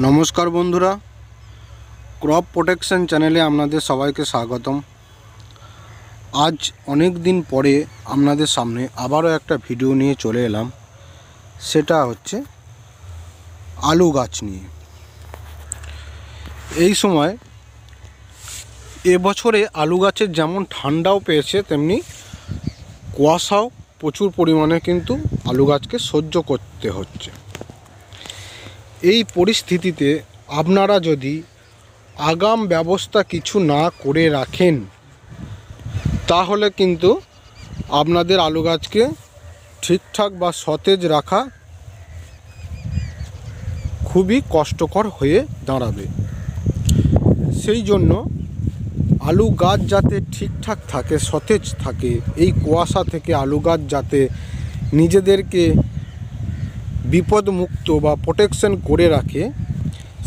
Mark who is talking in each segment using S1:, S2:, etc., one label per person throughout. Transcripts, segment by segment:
S1: নমস্কার বন্ধুরা, crop protection চ্যানেলে আপনাদের সবাইকে স্বাগতম। আজ অনেক দিন পরে আপনাদের সামনে আবারও একটা ভিডিও নিয়ে চলে এলাম। সেটা হচ্ছে আলু গাছ নিয়ে। এই সময় এবছরে আলু গাছের যেমন ঠান্ডাও পেয়েছে, তেমনি কুয়াশাও প্রচুর পরিমাণে কিন্তু আলু গাছকে সহ্য করতে হচ্ছে। এই পরিস্থিতিতে আপনারা যদি আগাম ব্যবস্থা কিছু না করে রাখেন, তাহলে কিন্তু আপনাদের আলু গাছকে ঠিকঠাক বা সতেজ রাখা খুবই কষ্টকর হয়ে দাঁড়াবে। সেই জন্য আলু গাছ যাতে ঠিকঠাক থাকে, সতেজ থাকে, এই কুয়াশা থেকে আলু গাছ যাতে নিজেদেরকে বিপদমুক্ত বা প্রোটেকশন করে রাখে,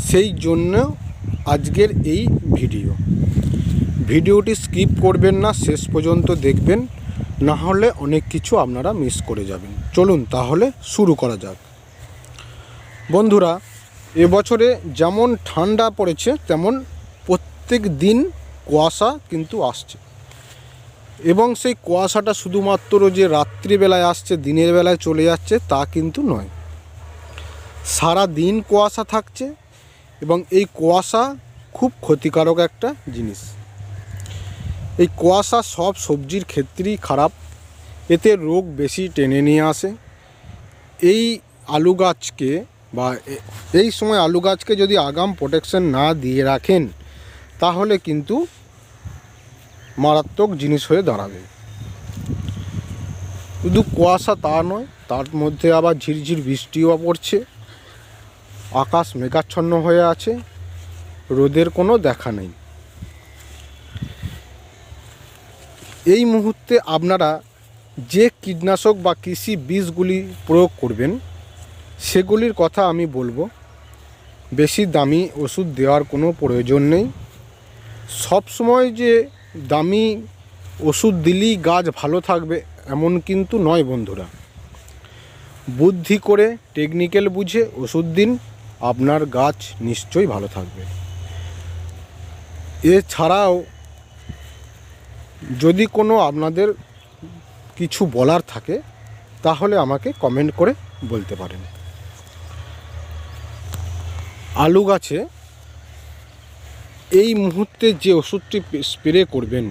S1: সেই জন্য আজকের এই ভিডিওটি স্কিপ করবেন না, শেষ পর্যন্ত দেখবেন, না হলে অনেক কিছু আপনারা মিস করে যাবেন। চলুন তাহলে শুরু করা যাক। বন্ধুরা, এবছরে যেমন ঠান্ডা পড়েছে, তেমন প্রত্যেক দিন কুয়াশা কিন্তু আসছে, এবং সেই কুয়াশাটা শুধুমাত্র যে রাত্রিবেলায় আসছে, দিনের বেলায় চলে যাচ্ছে তা কিন্তু নয়। সারা দিন কুয়াশা থাকছে, এবং এই কুয়াশা খুব ক্ষতিকারক একটা জিনিস। এই কুয়াশা সব সবজির ক্ষেত্রেই খারাপ, এতে রোগ বেশি টেনে নিয়ে আসে। এই আলু গাছকে বা এই সময় আলু গাছকে যদি আগাম প্রোটেকশন না দিয়ে রাখেন, তাহলে কিন্তু মারাত্মক জিনিস হয়ে দাঁড়াবে। শুধু কুয়াশা তা নয়, তার মধ্যে আবার ঝিরঝির বৃষ্টিও পড়ছে, আকাশ মেঘাচ্ছন্ন হয়ে আছে, রোদের কোনো দেখা নেই। এই মুহূর্তে আপনারা যে কীটনাশক বা কৃষি বীজগুলি প্রয়োগ করবেন, সেগুলির কথা আমি বলবো। বেশি দামি ওষুধ দেওয়ার কোনো প্রয়োজন নেই। সবসময় যে দামি ওষুধ দিলেই গাছ ভালো থাকবে এমন কিন্তু নয় বন্ধুরা। বুদ্ধি করে, টেকনিক্যাল বুঝে ওষুধ দিন, আপনার গাছ নিশ্চয়ই ভালো থাকবে। এছাড়াও যদি কোনো আপনাদের কিছু বলার থাকে, তাহলে আমাকে কমেন্ট করে বলতে পারেন। আলু গাছে এই মুহূর্তে যে ওষুধটি স্প্রে করবেন,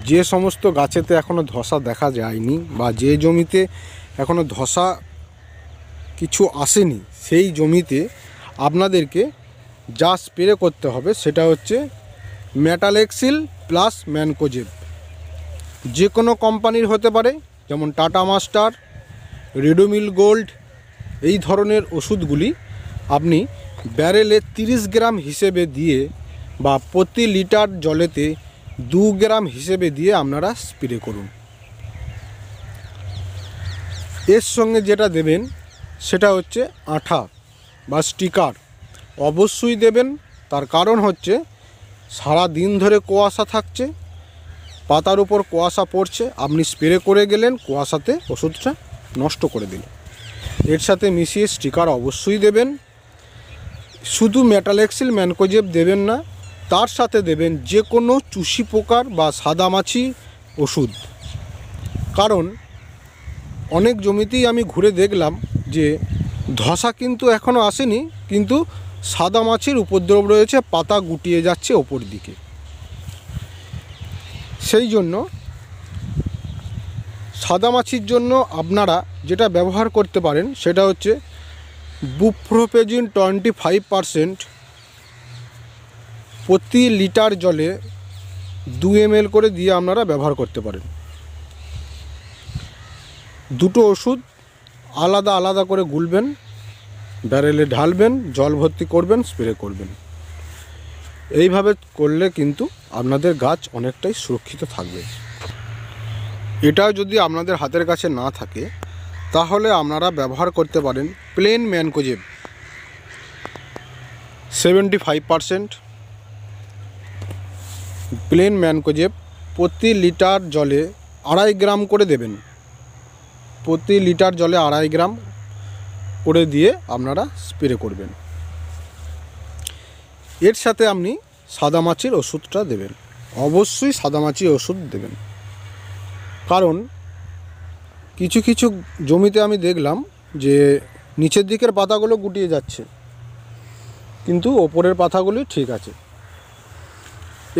S1: যে সমস্ত গাছেতে এখনও ধসা দেখা যায়নি বা যে জমিতে এখনও ধসা কিছু আসেনি, সেই জমিতে আপনাদেরকে যা স্প্রে করতে হবে সেটা হচ্ছে মেটালেক্সিল প্লাস ম্যানকোজেব। যে কোনো কোম্পানির হতে পারে, যেমন টাটা মাস্টার, রেডোমিল গোল্ড, এই ধরনের ওষুধগুলি আপনি ব্যারেলে 30 গ্রাম হিসেবে দিয়ে বা প্রতি লিটার জলেতে 2 গ্রাম হিসেবে দিয়ে আপনারা স্প্রে করুন। এর সঙ্গে যেটা দেবেন সেটা হচ্ছে আঠা বা স্টিকার অবশ্যই দেবেন। তার কারণ হচ্ছে সারা দিন ধরে কুয়াশা থাকছে, পাতার উপর কুয়াশা পড়ছে, আপনি স্প্রে করে গেলেন, কুয়াশাতে ওষুধটা নষ্ট করে দিলেন। এর সাথে মিশিয়ে স্টিকার অবশ্যই দেবেন। শুধু মেটালেক্সিল ম্যানকোজেব দেবেন না, তার সাথে দেবেন যে কোনো চুষি পোকার বা সাদামাছি ওষুধ। কারণ অনেক জমিতেই আমি ঘুরে দেখলাম যে ধসা কিন্তু এখনও আসেনি, কিন্তু সাদামাছির উপদ্রব রয়েছে, পাতা গুটিয়ে যাচ্ছে ওপর দিকে। সেই জন্য সাদামাছির জন্য আপনারা যেটা ব্যবহার করতে পারেন সেটা হচ্ছে বুপ্রোপেজিন 25% প্রতি লিটার জলে 2 ml করে দিয়ে আপনারা ব্যবহার করতে পারেন। দুটো ওষুধ আলাদা আলাদা করে গুলবেন, ব্যারেলে ঢালবেন, জল ভর্তি করবেন, স্প্রে করবেন। এইভাবে করলে কিন্তু আপনাদের গাছ অনেকটাই সুরক্ষিত থাকবে। এটাও যদি আপনাদের হাতের কাছে না থাকে, তাহলে আপনারা ব্যবহার করতে পারেন প্লেন ম্যানকোজেব 75%। প্লেন ম্যানকোজেব প্রতি লিটার জলে 2.5 গ্রাম করে দেবেন। প্রতি লিটার জলে 2.5 গ্রাম করে দিয়ে আপনারা স্প্রে করবেন। এর সাথে আপনি সাদামাছির ওষুধটা দেবেন, অবশ্যই সাদামাছির ওষুধ দেবেন। কারণ কিছু কিছু জমিতে আমি দেখলাম যে নিচের দিকের পাতাগুলো গুটিয়ে যাচ্ছে, কিন্তু ওপরের পাতাগুলি ঠিক আছে।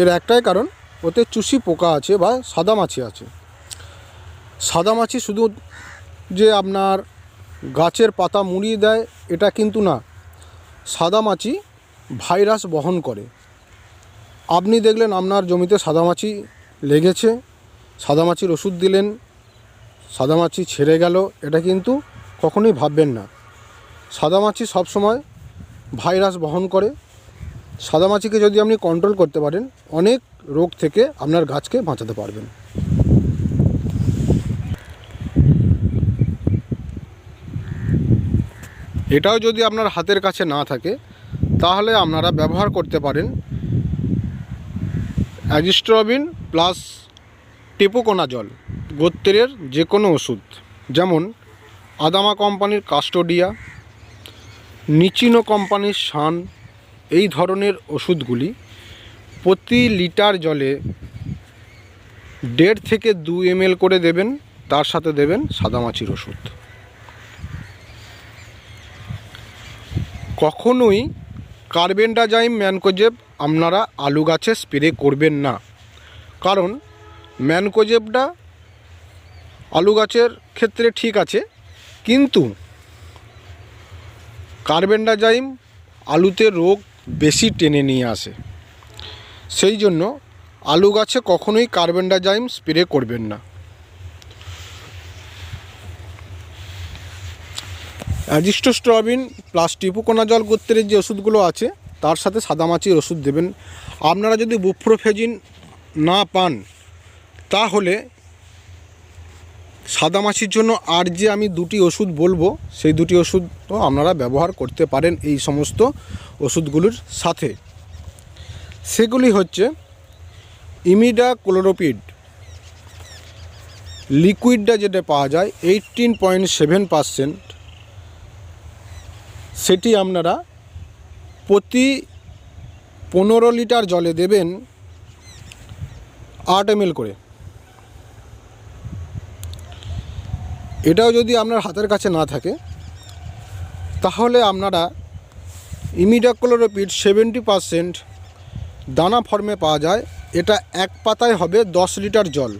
S1: এর একটাই কারণ, ওতে চুষি পোকা আছে বা সাদামাছি আছে। সাদামাছি শুধু যে আপনার গাছের পাতা মুড়িয়ে দেয় এটা কিন্তু না, সাদামাছি ভাইরাস বহন করে। আপনি দেখলেন আপনার জমিতে সাদামাছি লেগেছে, সাদামাছির ওষুধ দিলেন, সাদামাছি ছেড়ে গেল, এটা কিন্তু কখনোই ভাববেন না। সাদামাছি সবসময় ভাইরাস বহন করে। সাদামাছিকে যদি আপনি কন্ট্রোল করতে পারেন, অনেক রোগ থেকে আপনার গাছকে বাঁচাতে পারবেন। এটাও যদি আপনার হাতের কাছে না থাকে, তাহলে আপনারা ব্যবহার করতে পারেন অ্যাজিস্ট্রোবিন প্লাস টেপোকোনাজল গোত্রের যে কোনো ওষুধ, যেমন আদামা কোম্পানির কাস্টোডিয়া, নিচিনো কোম্পানির শান। এই ধরনের ওষুধগুলি প্রতি লিটার জলে 1.5 থেকে 2 ml করে দেবেন, তার সাথে দেবেন সাদামাছির ওষুধ। কখনোই কার্বেন্ডাজাইম ম্যানকোজেব আপনারা আলু গাছে স্প্রে করবেন না। কারণ ম্যানকোজেবটা আলু গাছের ক্ষেত্রে ঠিক আছে, কিন্তু কার্বেন্ডাজাইম আলুতে রোগ বেশি টেনে নিয়ে আসে। সেই জন্য আলু গাছে কখনোই কার্বেন্ডাজাইম স্প্রে করবেন না। অ্যাজিস্ট্রোবিন প্লাস টেপোকোনাজল গোত্রের যে ওষুধগুলো আছে তার সাথে সাদামাছির ওষুধ দেবেন। আপনারা যদি বুপ্রোফেজিন না পান, তাহলে সাদামাছির জন্য আর যে আমি 2টি ওষুধ বলবো, সেই 2টি ওষুধও আপনারা ব্যবহার করতে পারেন এই সমস্ত ওষুধগুলোর সাথে। সেগুলি হচ্ছে ইমিডাক্লোপিড লিকুইডটা যেটা পাওয়া যায় 18.7%, সেটি আপনারা প্রতি 15 লিটার জলে দেবেন 8 ml করে। এটাও যদি আপনার হাতের কাছে না থাকে, তাহলে আপনারা ইমিডাক্লোপিড 70% দানা ফর্মে পাওয়া যায়, এটা এক পাতায় হবে 10 লিটার জল।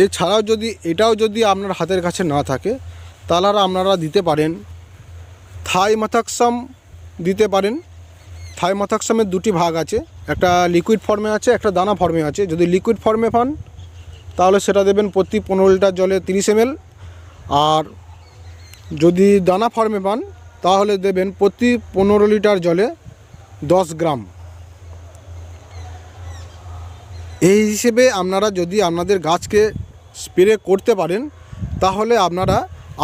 S1: এছাড়াও এটাও যদি আপনার হাতের কাছে না থাকে, তাহলে আপনারা দিতে পারেন থাইমাথাক্সাম দিতে পারেন। থাইমাথাক্সামের 2টি ভাগ আছে, একটা লিকুইড ফর্মে আছে, একটা দানা ফর্মে আছে। যদি লিকুইড ফর্মে পান, তাহলে সেটা দেবেন প্রতি 15 লিটার জলে 30 ml, আর যদি দানা ফর্মে পান তাহলে দেবেন প্রতি 15 লিটার জলে 10 গ্রাম। এই হিসেবে আপনারা যদি আপনাদের গাছকে স্প্রে করতে পারেন, তাহলে আপনারা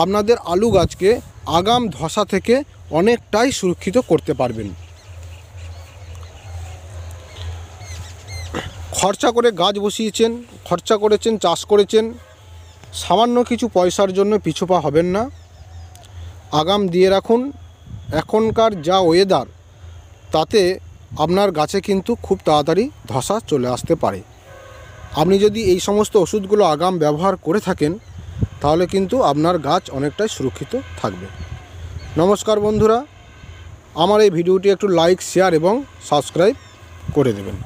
S1: আপনাদের আলু গাছকে আগাম ধসা থেকে অনেকটাই সুরক্ষিত করতে পারবেন। খরচা করে গাছ বসিয়েছেন, খরচা করেছেন, চাষ করেছেন, সামান্য কিছু পয়সার জন্য পিছুপা হবেন না। আগাম দিয়ে রাখুন। এখনকার যা ওয়েদার, তাতে আপনার গাছে কিন্তু খুব তাড়াতাড়ি ধসা চলে আসতে পারে। আপনি যদি এই সমস্ত ওষুধগুলো আগাম ব্যবহার করে থাকেন, তাহলে কিন্তু আপনার গাছ অনেকটাই সুরক্ষিত থাকবে। নমস্কার বন্ধুরা, আমার এই ভিডিওটি একটু লাইক, শেয়ার এবং সাবস্ক্রাইব করে দেবেন।